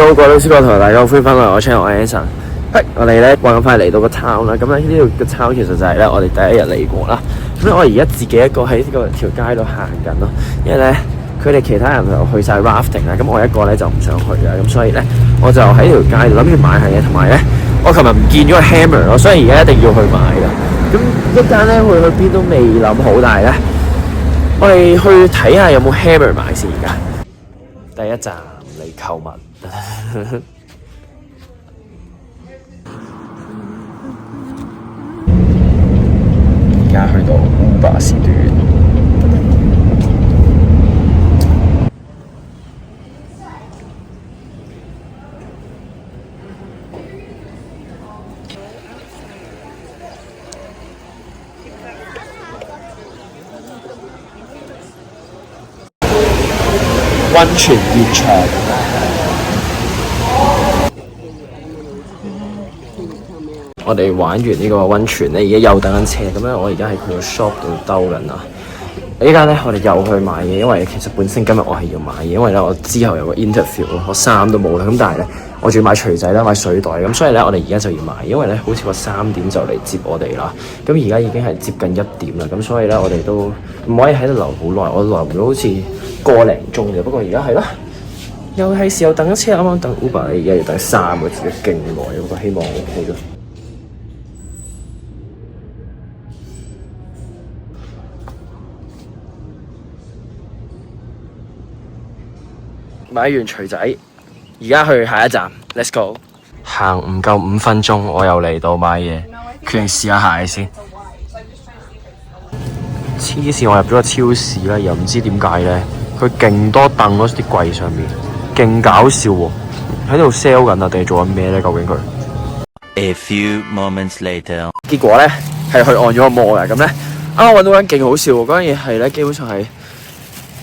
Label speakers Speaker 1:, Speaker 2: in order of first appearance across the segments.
Speaker 1: Hello， 各位老師哥同大家好，歡迎翻嚟我 channel， 我係 Anson。我哋咧咁快嚟到個 town 啦，咁咧呢度個 town 其實就係咧我哋第一日嚟過啦。咁咧我而家自己一個喺呢個條街度行緊咯，因為咧佢哋其他人就去晒 rafting 啦，咁我一個咧就唔想去啦，咁所以咧我就喺條街度諗住買下嘢，同埋咧我琴日唔見咗個 hammer 咯，所以而家一定要去買噶。咁一間咧會去邊都未諗好，但係咧我哋去睇下有冇 hammer 買先。而家第一站嚟購物。而家去到 Uber 時段，溫泉現場。我哋玩完呢個溫泉咧，而家又等緊車，咁咧我而家喺佢個 shop 度兜緊啦。呢間咧我哋又去買嘢，因為其實本身今日我係要買嘢，因為咧我之後有個 interview， 我衫都冇啦，咁但係咧我仲要買錘仔啦，買水袋，咁所以咧我哋而家就要買，因為咧好似話3點就嚟接我哋啦。咁而家已經係接近1點啦，咁所以咧我哋都唔可以喺度留好耐，我留咗好似個零鐘嘅。不過而家係咯，又係時候等車，啱啱等 Uber， 而家要等3個字，勁耐，不過希望 OK 咯。買完錘仔，而家去下一站 ，Let's go。行唔夠5分鐘，我又嚟到買嘢，決定試下鞋先。黐線，我入咗個超市啦，又唔知點解咧，佢勁多凳咯，啲櫃上面，勁搞笑喎，喺度 sell 緊啊，定係做緊咩咧？究竟佢
Speaker 2: ？A few moments later，
Speaker 1: 結果咧係去按咗個摩嘅，咁咧啱啱揾到間勁好笑喎，嗰樣嘢係咧基本上係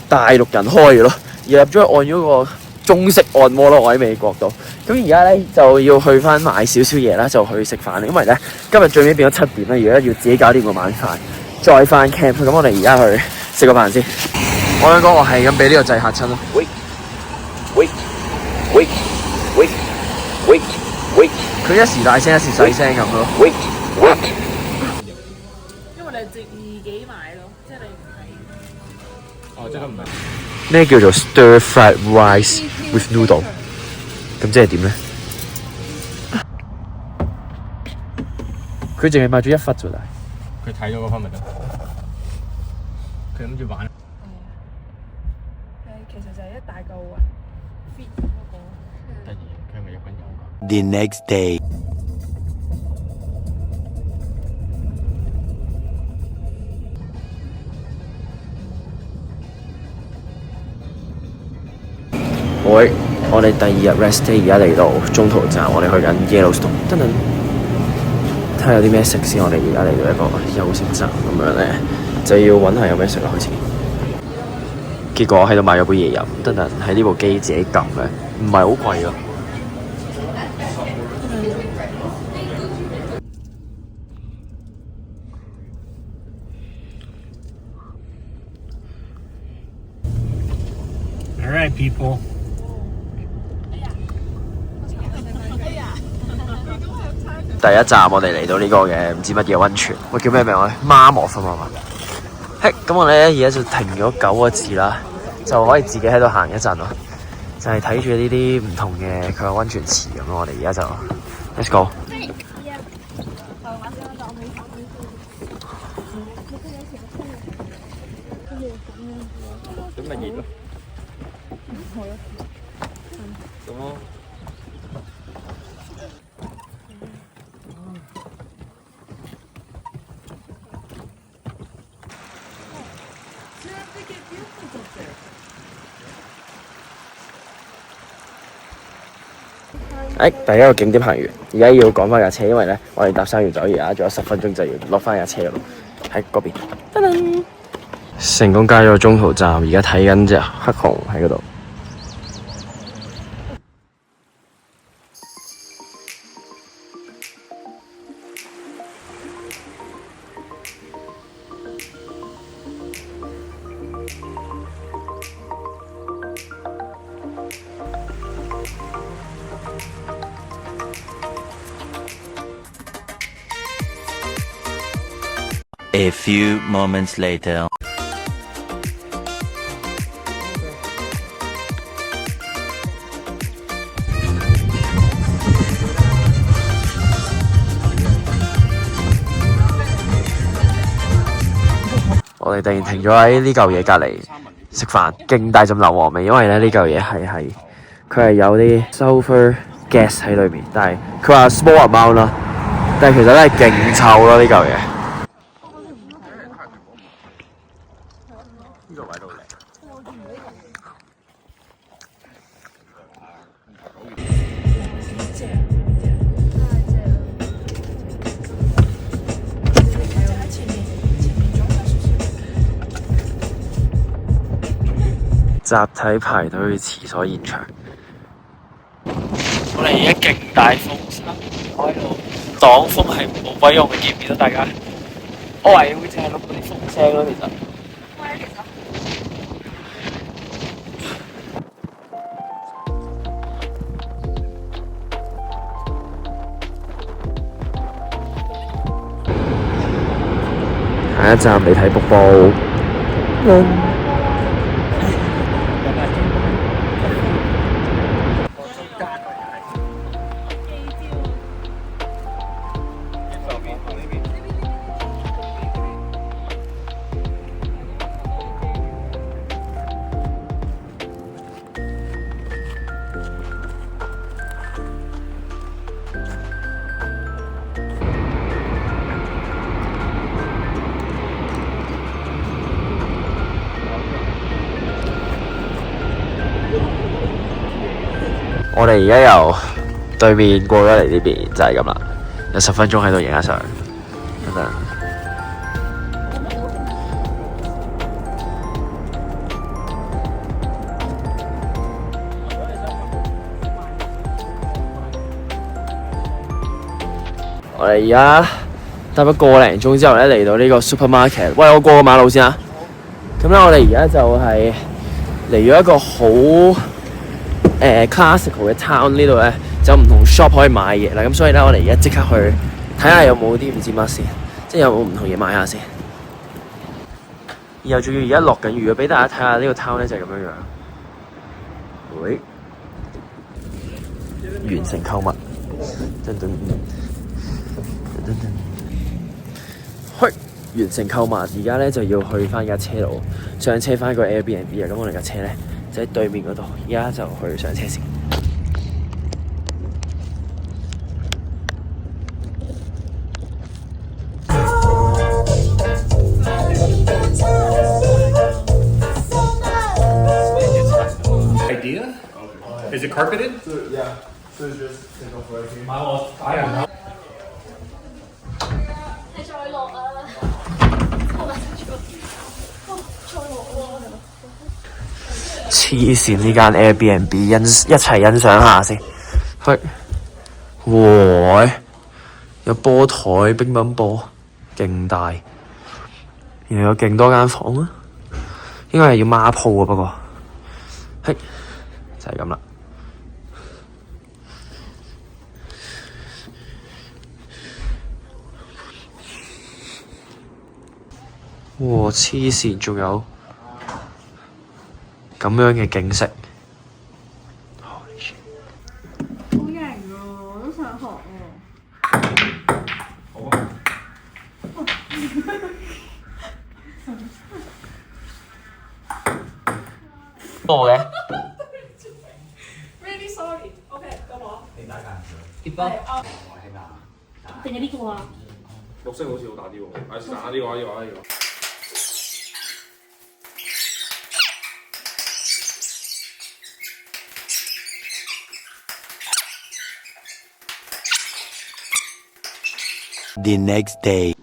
Speaker 1: 大陸人開嘅咯。而入咗去按咗個中式按摩咯，我喺美國度。咁而家咧就要去翻買少少嘢啦，就去食飯。因為咧今日最尾變咗7點啦，而家要自己搞掂個晚飯，再翻 camp。咁我哋而家去食個飯先。我想講我係咁俾呢個掣嚇親咯。喂喂喂喂喂喂，佢一時大聲一時細聲咁咯。喂喂，
Speaker 3: 因為你自己買咯，即係你唔係。
Speaker 4: 哦，即係唔係。
Speaker 1: 咩叫做 stir fried rice with noodle？ 咁即係點咧？佢淨係買咗1忽啫，但係
Speaker 4: 佢睇咗嗰忽咪得。佢諗住玩。
Speaker 3: 其實就係一大嚿fit 嗰個。
Speaker 4: 突然佢係咪入緊油㗎
Speaker 2: The next day，
Speaker 1: 喂，我哋第2日 rest day， 而家嚟到中途站，我哋去緊 Yellowstone， 等等睇下有啲咩食先。我哋而家嚟到一個休息站咁樣咧，就要揾下有咩食啦。開始，結果喺度買咗杯嘢飲，等等喺呢部機自己撳嘅，唔係好貴咯。
Speaker 4: ？Alright, people。
Speaker 1: 第一站我哋嚟到呢個嘅唔知乜嘢溫泉，喂，叫咩名啊？Mammoth啊嘛。咁我哋咧而家就停咗9個字啦，就可以自己喺度行一陣咯，就係睇住呢啲唔同嘅佢嘅溫泉池咁咯。我哋而家就 Let's go。
Speaker 4: 咁咪熱咯。咁咯。
Speaker 1: 第一個景點行完，而家要趕翻架車，因為咧我哋搭3條走，而家仲有10分鐘就要落翻架車咯，喺嗰邊。噔噔，成功加咗中途站，而家睇緊隻黑熊喺嗰度。
Speaker 2: A few moments later.
Speaker 1: 我哋突然停咗喺呢嚿嘢隔離食飯，勁大陣硫磺味，因為咧呢嚿嘢佢係有啲 sulfur gas 喺裏面，但係佢話 small amount 啦，但係其實咧係勁臭咯呢嚿嘢。呢個位都靚。集體排隊去廁所現場，我哋而家勁大風沙，我喺度擋風係冇鬼用嘅，見唔見到大家？我懷疑會淨係錄到啲風聲咯，其實。下一站嚟睇瀑布。我哋而家由對面過咗嚟呢邊，就係咁啦。有10分鐘喺度影下相，等等。我哋而家搭咗個零鐘之後咧，嚟到呢個 supermarket。喂，我過個馬路先啊！咁咧，我哋而家就係嚟咗一個好classical 嘅 town， 呢度咧就有唔同 shop 可以買嘢啦，咁所以咧我哋而家即刻去睇下有冇啲唔知乜先，即係有冇唔同嘢買下先。然後仲要而家落緊雨，俾大家睇下呢個 town 咧就係咁樣樣。喂，完成購物，去完成購物，而家咧就要去翻架車度上車翻個 Airbnb 啊！咁我哋架車咧就喺對面嗰度，而家就去上車先。
Speaker 5: Idea? Is it carpeted?
Speaker 6: Yeah. So it's just take off right here.
Speaker 7: 你再落啊！
Speaker 1: 黐線呢間 Airbnb 一齊欣賞下先。去，哇！有波台、乒乓波，勁大。然後有勁多間房啊，應該係要孖鋪啊，不過，係就係咁啦。哇！黐線，仲有咁樣嘅景色。
Speaker 3: 好型啊！我都想學喎。
Speaker 6: 好啊。
Speaker 1: 多嘅。
Speaker 3: Really sorry. OK，到我。
Speaker 6: 你打間
Speaker 3: 定係呢個啊？
Speaker 6: 綠色好似好打啲喎，係打呢個呢個呢個。
Speaker 2: The next day.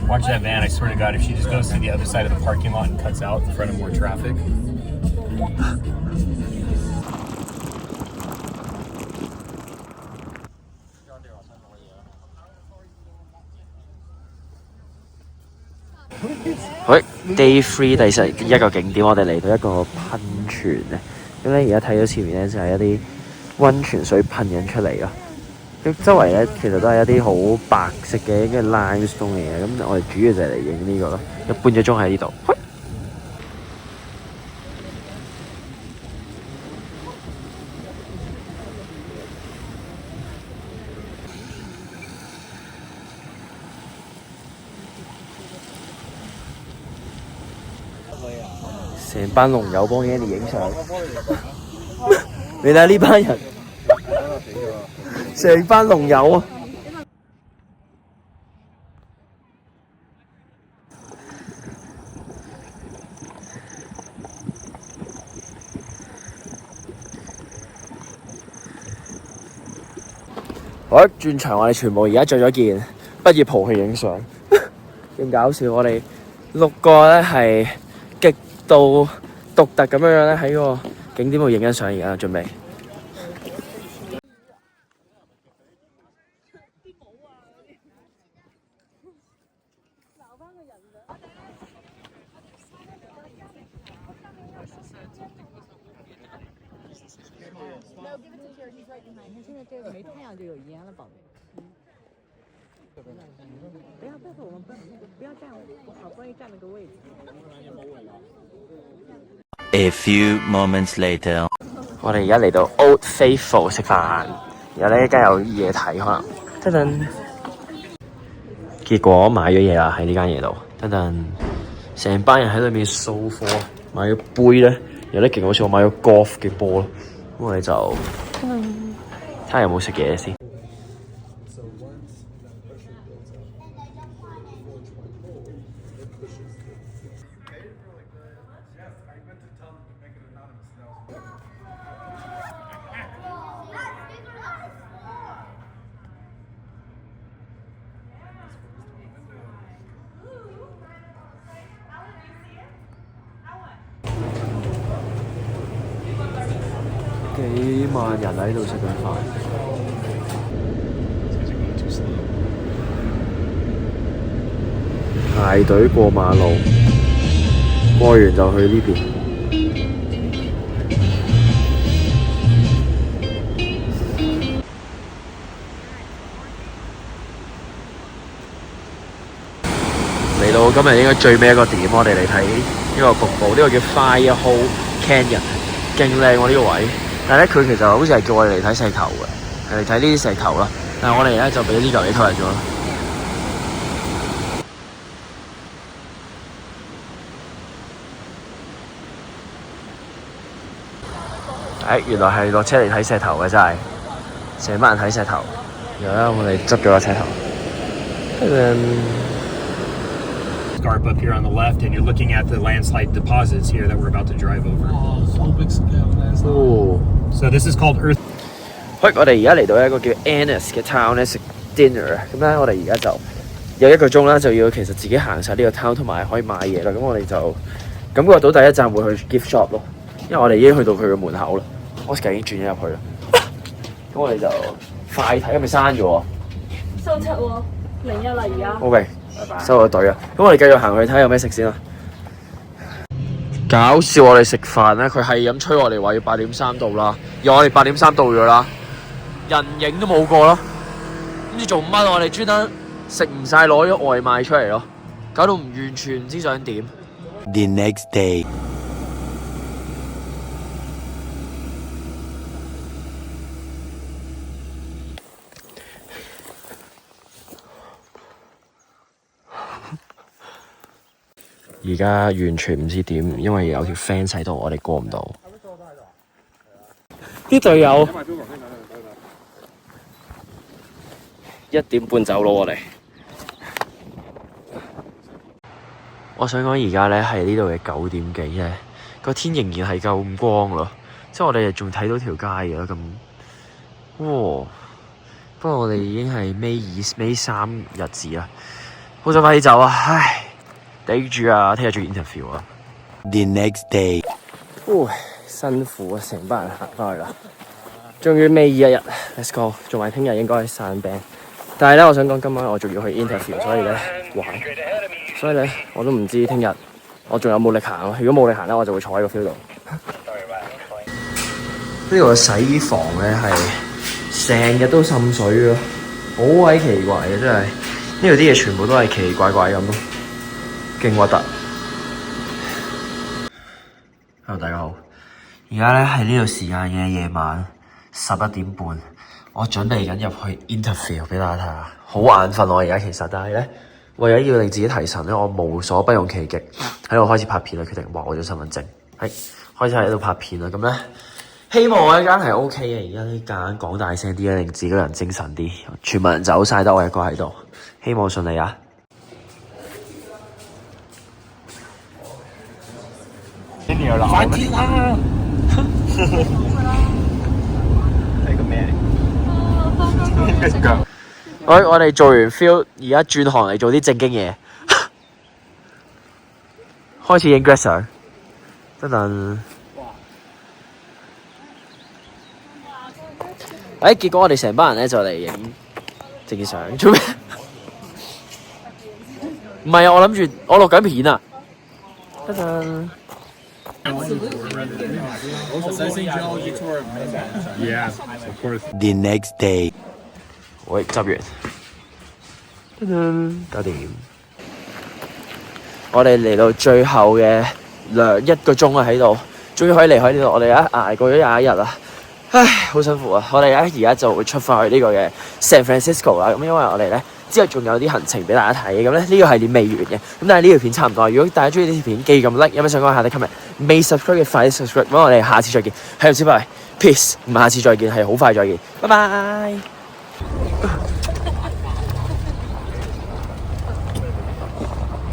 Speaker 5: Watch that van, I swear to God, if she just goes to the other side of the parking lot and cuts out in front of more traffic.
Speaker 1: 好，Day 3第11個景點，我哋嚟到一個噴泉咧。咁咧而家睇到前面咧就係一啲溫泉水噴緊出嚟咯。咁周圍咧其實都係一啲好白色嘅嘅 limestone 嚟嘅。咁我哋主要就係嚟影呢個咯，半個鐘喺呢度。成班龍友幫 Andy 影相，你睇呢班人，成班龍友啊！好，轉場我哋全部而家着咗件畢業袍去影相，勁搞笑！我哋6個咧係極度獨特咁樣咧喺個景點度影緊相，而家準備。
Speaker 7: 没太阳就有烟了，宝贝。不要，我们不要站，我好不容易占了个位置。
Speaker 2: A few moments later.
Speaker 1: 我哋而家嚟到 Old Faithful 食飯，然後咧依家有嘢睇可能。噔，結果買咗嘢啦喺呢間嘢度。噔，成班人喺裏面掃貨，買咗杯咧，有啲勁好似我買咗 golf 嘅波咯。咁我哋就睇下有冇食嘢先。幾萬人喺度食緊飯，排隊過馬路，過完就去呢邊。嚟到今日應該最尾一個點，我哋嚟睇呢個瀑布，呢個叫 Firehole Canyon， 勁靚喎呢個位。但係咧，佢其實好似係叫我哋嚟睇石頭嘅，嚟睇呢啲石頭啦。但係我哋咧就俾呢嚿嘢吸引咗啦。原來係落車嚟睇石頭嘅，真係成班人睇石頭。然後咧，我哋執咗個石頭。
Speaker 5: Scarp up here on the left, and you're looking at the landslide deposits here that we're about to drive over. So this is called Earth.
Speaker 1: 我哋而家嚟到一個叫 Annis 嘅 town 咧食 dinner， 咁咧我哋而家就有1個鐘啦，就要其實自己行晒呢個 town 同埋可以買嘢啦。咁我哋就感覺到第一站會去 gift shop 咯，因為我哋已經去到佢嘅門口啦。Oscar 已經轉咗入去啦。咁我哋就快睇，係咪閂咗喎？
Speaker 3: 收七喎，01啦而家。
Speaker 1: OK。收咗隊啊！咁我哋繼續行去睇下有咩食先啦。搞笑，我哋食飯咧，佢係咁催我哋話要8點3到啦，而我哋8點3到咗啦，人影都冇個咯。唔知做乜，我哋專登食唔晒，攞咗外賣出嚟咯，搞到完全唔知想點。
Speaker 2: The next day.
Speaker 1: 而家完全唔知點，因為有條 fence 喺度，我哋過唔到。啲隊友1點半走咯，我哋。我想講而家咧係呢度嘅9點幾啫，個天仍然係夠光咯，即係我哋仲睇到條街嘅咁。哇！不過我哋已經係May 3日子啦，好想快啲走啊！唉。頂住啊！聽日做 interview 啊
Speaker 2: The next day.
Speaker 1: 辛苦啊！成班人行翻去啦，終於尾2日 ，Let's go！ 做埋聽日應該散餅，但係咧，我想講今晚我仲要去 interview， 所以咧玩。所以咧我都唔知聽日我仲有冇力行咯。如果冇力行咧，我就會坐喺個 field 度。呢個洗衣房咧係成日都滲水咯，好鬼奇怪嘅真係。呢度啲嘢全部都係奇奇怪怪咁咯，勁核突。Hello， 大家好，而家咧係呢度時間嘅夜晚11點半，我準備緊入去 interview 俾大家睇下。好眼瞓我而家其實，但係咧為咗要令自己提神咧，我無所不用其極喺度開始拍片啦，決定畫咗身份證，係開始喺度拍片啦。咁咧希望我一間係 OK 嘅，而家呢間講大聲啲咧，令自己個人精神啲。全部人走晒，得我一個喺度，希望順利啊！
Speaker 4: 快啲啦！係個咩嚟？
Speaker 1: 我哋做完 feel， 而家轉行嚟做啲正經嘢，開始影 grad 相，等等。結果我哋成班人咧就嚟影正經相，做咩？唔係啊，我諗住我錄緊片啊，等等。
Speaker 4: Yeah, of course.
Speaker 2: The next day.
Speaker 1: 喂，執完，搞掂。我哋嚟到最後嘅1個鐘啊，喺度，終於可以離開呢度。我哋而家捱過咗21日啦，唉，好辛苦啊！我哋而家就會出翻去呢個嘅 San Francisco 啦。咁因為我哋咧之後仲有啲行程俾大家睇嘅，咁咧呢個系列未完嘅。咁但係呢條片差唔多。如果大家中意呢條片，記住撳 like， 有咩想講下底 comment。未 subscribe 嘅快啲 subscribe。咁我哋下次再見，係咁先，拜拜 ，peace。唔係下次再見，係好快再見，拜拜。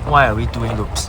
Speaker 1: Why are we doing loops?